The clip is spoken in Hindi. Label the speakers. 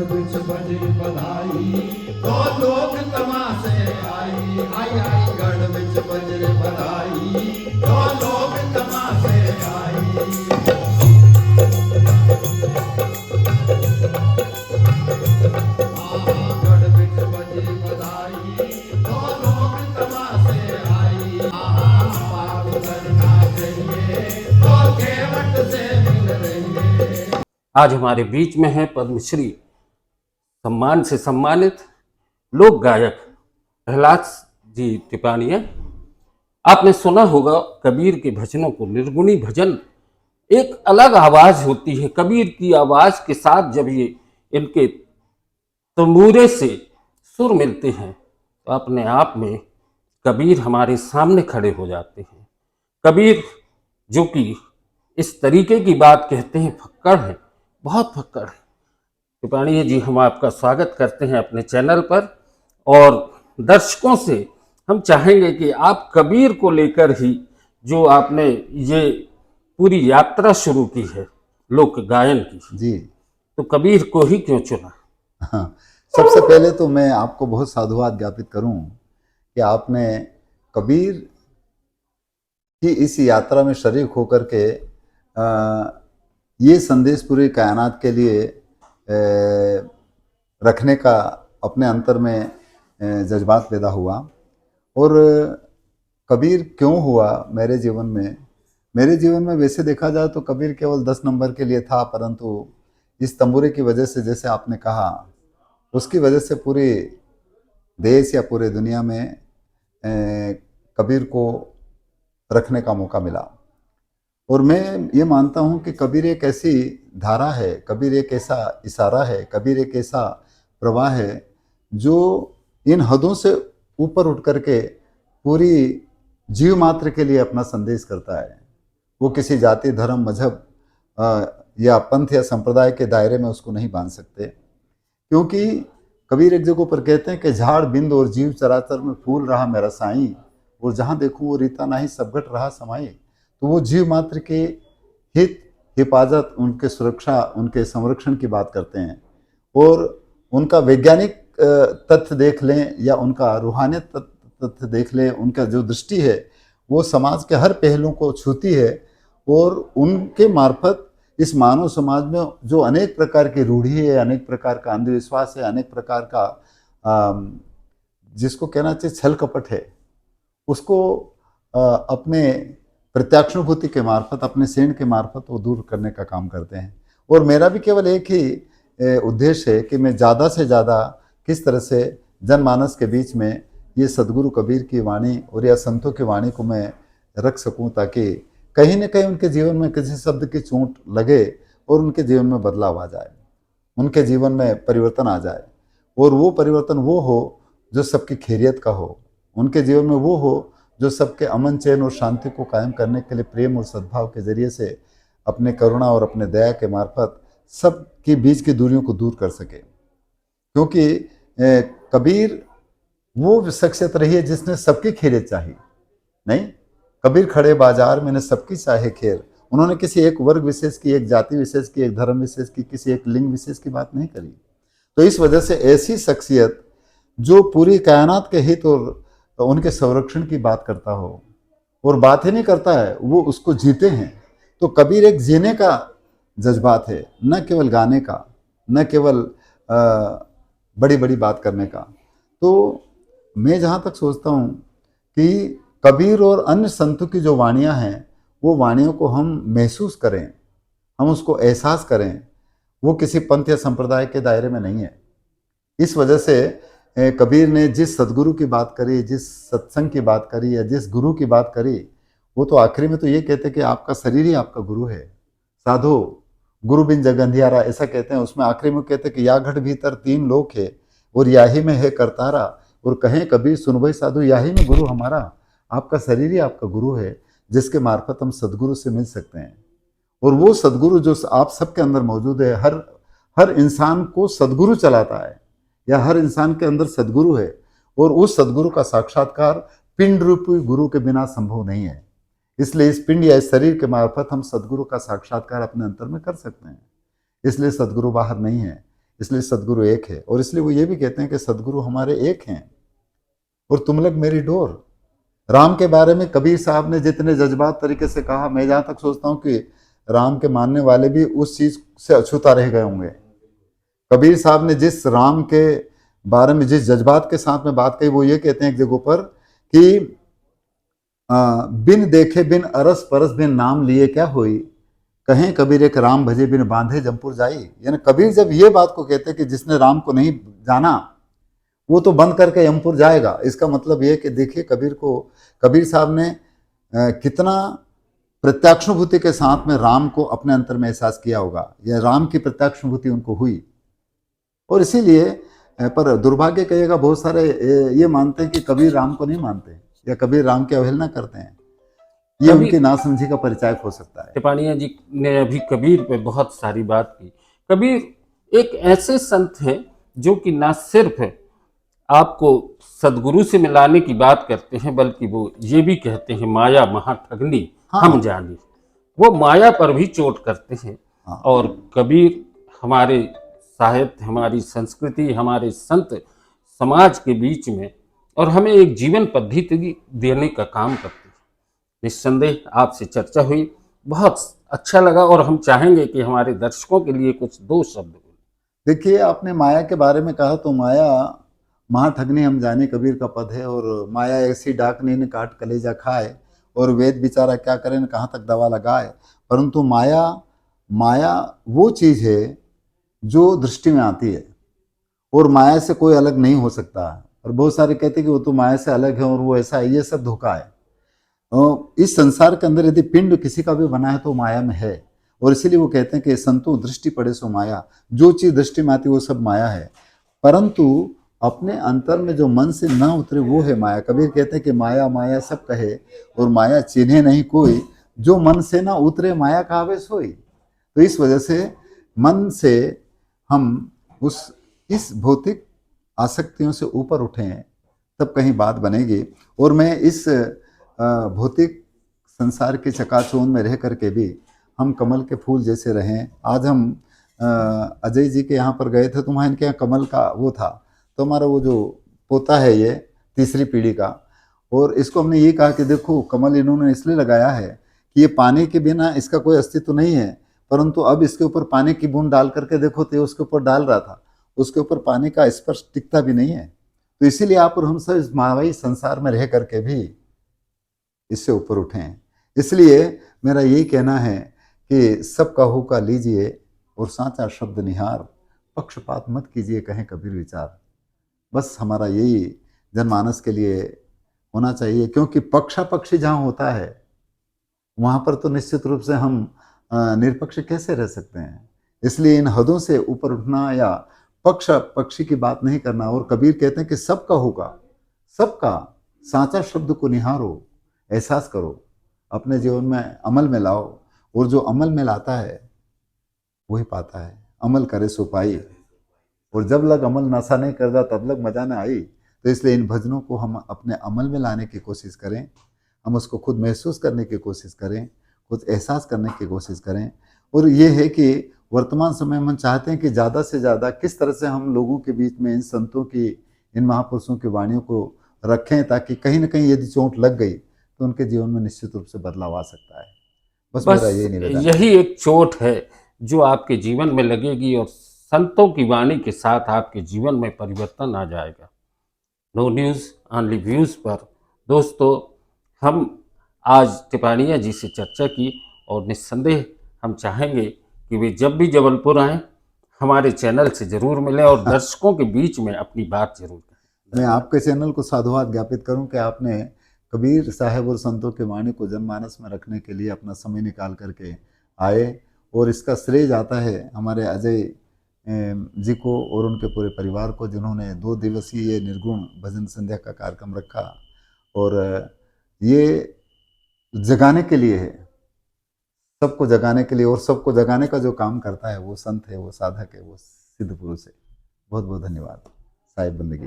Speaker 1: बिच बजे बधाई, तो लोग तमाशे आई, आई आई गढ़ बिच बजे बधाई, तो लोग तमाशे आई। गढ़ बिच बजे बधाई, तो लोग तमाशे आई। पाप करना चाहिए, तो केवट से मिल रही है।
Speaker 2: आज हमारे बीच में है पद्मश्री सम्मान से सम्मानित लोक गायक प्रहलाद जी टिपानिया। आपने सुना होगा कबीर के भजनों को। निर्गुणी भजन एक अलग आवाज होती है। कबीर की आवाज के साथ जब ये इनके तंबूरे से सुर मिलते हैं तो अपने आप में कबीर हमारे सामने खड़े हो जाते हैं। कबीर जो कि इस तरीके की बात कहते हैं, फक्कड़ है, बहुत फक्कड़ है। टिपानिया जी, हम आपका स्वागत करते हैं अपने चैनल पर, और दर्शकों से हम चाहेंगे कि आप कबीर को लेकर ही जो आपने ये पूरी यात्रा शुरू की है लोक गायन की,
Speaker 3: जी
Speaker 2: तो कबीर को ही क्यों चुना?
Speaker 3: हाँ, सबसे पहले तो मैं आपको बहुत साधुवाद ज्ञापित करूं कि आपने कबीर की इस यात्रा में शरीक होकर के ये संदेश पूरी कायनात के लिए रखने का अपने अंतर में जज्बात पैदा हुआ। और कबीर क्यों हुआ मेरे जीवन में वैसे देखा जाए तो कबीर केवल 10 नंबर के लिए था, परंतु इस तंबूरे की वजह से, जैसे आपने कहा, उसकी वजह से पूरे देश या पूरे दुनिया में कबीर को रखने का मौका मिला। और मैं ये मानता हूँ कि कबीर एक ऐसी धारा है, कबीर एक ऐसा इशारा है, कबीर एक ऐसा प्रवाह है जो इन हदों से ऊपर उठ करके पूरी जीव मात्र के लिए अपना संदेश करता है। वो किसी जाति, धर्म, मजहब या पंथ या संप्रदाय के दायरे में उसको नहीं बांध सकते, क्योंकि कबीर एक जगह पर कहते हैं कि झाड़ बिंद और जीव चराचर में फूल रहा मेरा साईं, और जहाँ देखूँ वो रीता नाही सब घट रहा समाई। तो वो जीव मात्र के हित, हिफाजत, उनके सुरक्षा, उनके संरक्षण की बात करते हैं। और उनका वैज्ञानिक तथ्य देख लें या उनका रूहानियत तथ्य देख लें, उनका जो दृष्टि है वो समाज के हर पहलू को छूती है। और उनके मार्फत इस मानव समाज में जो अनेक प्रकार की रूढ़ी है, अनेक प्रकार का अंधविश्वास है, अनेक प्रकार का जिसको कहना चाहिए छल कपट है, उसको अपने प्रत्याक्षानुभूति के मार्फत, अपने सेंध के मार्फत वो दूर करने का काम करते हैं। और मेरा भी केवल एक ही उद्देश्य है कि मैं ज़्यादा से ज़्यादा किस तरह से जनमानस के बीच में ये सदगुरु कबीर की वाणी और या संतों की वाणी को मैं रख सकूं, ताकि कहीं न कहीं उनके जीवन में किसी शब्द की चोट लगे और उनके जीवन में बदलाव आ जाए, उनके जीवन में परिवर्तन आ जाए। और वो परिवर्तन वो हो जो सबकी खैरियत का हो, उनके जीवन में वो हो जो सबके अमन, चैन और शांति को कायम करने के लिए प्रेम और सद्भाव के जरिए से अपने करुणा और अपने दया के मार्फत सबके बीच की दूरियों को दूर कर सके। क्योंकि कबीर वो शख्सियत रही है जिसने सबकी खैरियत चाही। नहीं, कबीर खड़े बाजार मैंने सबकी चाहे खैर। उन्होंने किसी एक वर्ग विशेष की, एक जाति विशेष की, एक धर्म विशेष की, किसी एक लिंग विशेष की बात नहीं करी। तो इस वजह से ऐसी शख्सियत जो पूरी कायनात के हित और उनके संरक्षण की बात करता हो, और बात ही नहीं करता है, वो उसको जीते हैं। तो कबीर एक जीने का जज्बात है, न केवल गाने का, न केवल बड़ी बड़ी बात करने का। तो मैं जहाँ तक सोचता हूँ कि कबीर और अन्य संतों की जो वाणियाँ हैं, वो वाणियों को हम महसूस करें, हम उसको एहसास करें, वो किसी पंथ या संप्रदाय के दायरे में नहीं है। इस वजह से कबीर ने जिस सदगुरु की बात करी, जिस सत्संग की बात करी या जिस गुरु की बात करी, वो तो आखिरी में तो ये कहते कि आपका शरीर ही आपका गुरु है। साधो गुरु बिन जग अंधियारा, ऐसा कहते हैं। उसमें आखिरी में कहते कि या घट भीतर 3 लोक है और याही में है करतारा, और कहें कबीर सुन भाई साधु याही में गुरु हमारा। आपका शरीर ही आपका गुरु है, जिसके मार्फत हम सदगुरु से मिल सकते हैं। और वो सदगुरु जो आप सबके अंदर मौजूद है, हर इंसान को सदगुरु चलाता है, या हर इंसान के अंदर सदगुरु है। और उस सदगुरु का साक्षात्कार पिंड रूपी गुरु के बिना संभव नहीं है। इसलिए इस पिंड या इस शरीर के मार्फत हम सदगुरु का साक्षात्कार अपने अंतर में कर सकते हैं। इसलिए सदगुरु बाहर नहीं है। इसलिए सदगुरु एक है। और इसलिए वो ये भी कहते हैं कि सदगुरु हमारे एक हैं और तुम लग मेरी डोर। राम के बारे में कबीर साहब ने जितने जज्बात तरीके से कहा, मैं जहां तक सोचता हूं कि राम के मानने वाले भी उस चीज से अछूता रह गए होंगे। कबीर साहब ने जिस राम के बारे में जिस जज्बात के साथ में बात कही, वो ये कहते हैं एक जगह पर कि बिन देखे बिन अरस परस बिन नाम लिए क्या हुई, कहें कबीर एक राम भजे बिन बांधे जमपुर जाई। यानी कबीर जब ये बात को कहते हैं कि जिसने राम को नहीं जाना वो तो बंद करके यमपुर जाएगा, इसका मतलब ये कि देखिए कबीर साहब ने कितना प्रत्यक्षानुभूति के साथ में राम को अपने अंतर में एहसास किया होगा, या राम की प्रत्यक्षानुभूति उनको हुई। और इसीलिए पर दुर्भाग्य कहिएगा, बहुत सारे ये मानते हैं कि कबीर राम को नहीं मानते या कबीर राम की अवहेलना करते हैं। ये उनकी नासमझी का परिचायक हो सकता है।
Speaker 2: टिपानिया जी ने अभी कबीर पे बहुत सारी बात की। कबीर एक ऐसे संत हैं जो कि ना सिर्फ आपको सदगुरु से मिलाने की बात करते हैं, बल्कि वो ये भी कहते हैं माया महाठगनी हम जानी। वो माया पर भी चोट करते हैं। और कबीर हमारे साहित्य, हमारी संस्कृति, हमारे संत समाज के बीच में और हमें एक जीवन पद्धति देने का काम करते हैं। निस्संदेह आपसे चर्चा हुई, बहुत अच्छा लगा और हम चाहेंगे कि हमारे दर्शकों के लिए कुछ दो शब्द बोलें।
Speaker 3: देखिए, आपने माया के बारे में कहा तो माया महाठगनी हम जाने कबीर का पद है। और माया ऐसी डाकनी ने काट कलेजा खाए, और वेद बेचारा क्या करे न कहाँ तक दवा लगाए। परंतु माया वो चीज़ है जो दृष्टि में आती है, और माया से कोई अलग नहीं हो सकता। और बहुत सारे कहते हैं कि वो तो माया से अलग है और वो ऐसा है, ये सब धोखा है। इस संसार के अंदर यदि पिंड किसी का भी बना है तो माया में है। और इसीलिए वो कहते हैं कि संतो दृष्टि पड़े सो माया, जो चीज़ दृष्टि में आती है वो सब माया है। परंतु अपने अंतर में जो मन से ना उतरे वो है माया। कबीर कहते हैं कि माया माया सब कहे और माया चिन्हे नहीं कोई, जो मन से ना उतरे माया कहावे सोई। तो इस वजह से मन से हम इस भौतिक आसक्तियों से ऊपर उठें, तब कहीं बात बनेगी। और मैं इस भौतिक संसार के चकाचौंध में रह करके भी हम कमल के फूल जैसे रहें। आज हम अजय जी के यहाँ पर गए थे, तो वहाँ इनके यहाँ कमल का वो था। तो हमारा वो जो पोता है ये तीसरी पीढ़ी का, और इसको हमने ये कहा कि देखो कमल इन्होंने इसलिए लगाया है कि ये पानी के बिना इसका कोई अस्तित्व नहीं है, परंतु अब इसके ऊपर पानी की बूंद डाल करके देखो तो उसके ऊपर डाल रहा था, उसके ऊपर पानी का स्पर्श टिकता भी नहीं है। तो इसीलिए आप और हम सब इस मायावी संसार में रह करके भी इससे ऊपर उठें। इसलिए मेरा यही कहना है कि सबका होका लीजिए और सांचा शब्द निहार, पक्षपात मत कीजिए कहें कबीर विचार। बस हमारा यही जनमानस के लिए होना चाहिए, क्योंकि पक्षापक्षी जहाँ होता है वहाँ पर तो निश्चित रूप से हम निरपक्ष कैसे रह सकते हैं। इसलिए इन हदों से ऊपर उठना या पक्ष पक्षी की बात नहीं करना। और कबीर कहते हैं कि सबका होगा, सबका सांचा शब्द को निहारो, एहसास करो, अपने जीवन में अमल में लाओ, और जो अमल में लाता है वही पाता है। अमल करे सो पाई, और जब लग अमल नशा नहीं करता तब लग मजा ना आई। तो इसलिए इन भजनों को हम अपने अमल में लाने की कोशिश करें, हम उसको खुद महसूस करने की कोशिश करें, खुद एहसास करने की कोशिश करें। और ये है कि वर्तमान समय में हम चाहते हैं कि ज़्यादा से ज़्यादा किस तरह से हम लोगों के बीच में इन संतों की, इन महापुरुषों की वाणियों को रखें, ताकि कहीं ना कहीं यदि चोट लग गई तो उनके जीवन में निश्चित रूप से बदलाव आ सकता है। बस मेरा यही निवेदन है।
Speaker 2: यही एक चोट है जो आपके जीवन में लगेगी और संतों की वाणी के साथ आपके जीवन में परिवर्तन आ जाएगा। नो न्यूज़ ऑनली व्यूज़ पर दोस्तों हम आज टिपानिया जी से चर्चा की, और निस्संदेह हम चाहेंगे कि वे जब भी जबलपुर आएँ हमारे चैनल से ज़रूर मिलें और दर्शकों के बीच में अपनी बात जरूर करें।
Speaker 3: मैं आपके चैनल को साधुवाद ज्ञापित करूं कि आपने कबीर साहब और संतों के वाणी को जनमानस में रखने के लिए अपना समय निकाल करके आए, और इसका श्रेय जाता है हमारे अजय जी को और उनके पूरे परिवार को, जिन्होंने 2 दिवसीय निर्गुण भजन संध्या का कार्यक्रम रखा। और ये जगाने के लिए है, सबको जगाने के लिए, और सबको जगाने का जो काम करता है वो संत है, वो साधक है, वो सिद्ध पुरुष है। बहुत बहुत धन्यवाद। साहिब बंदगी।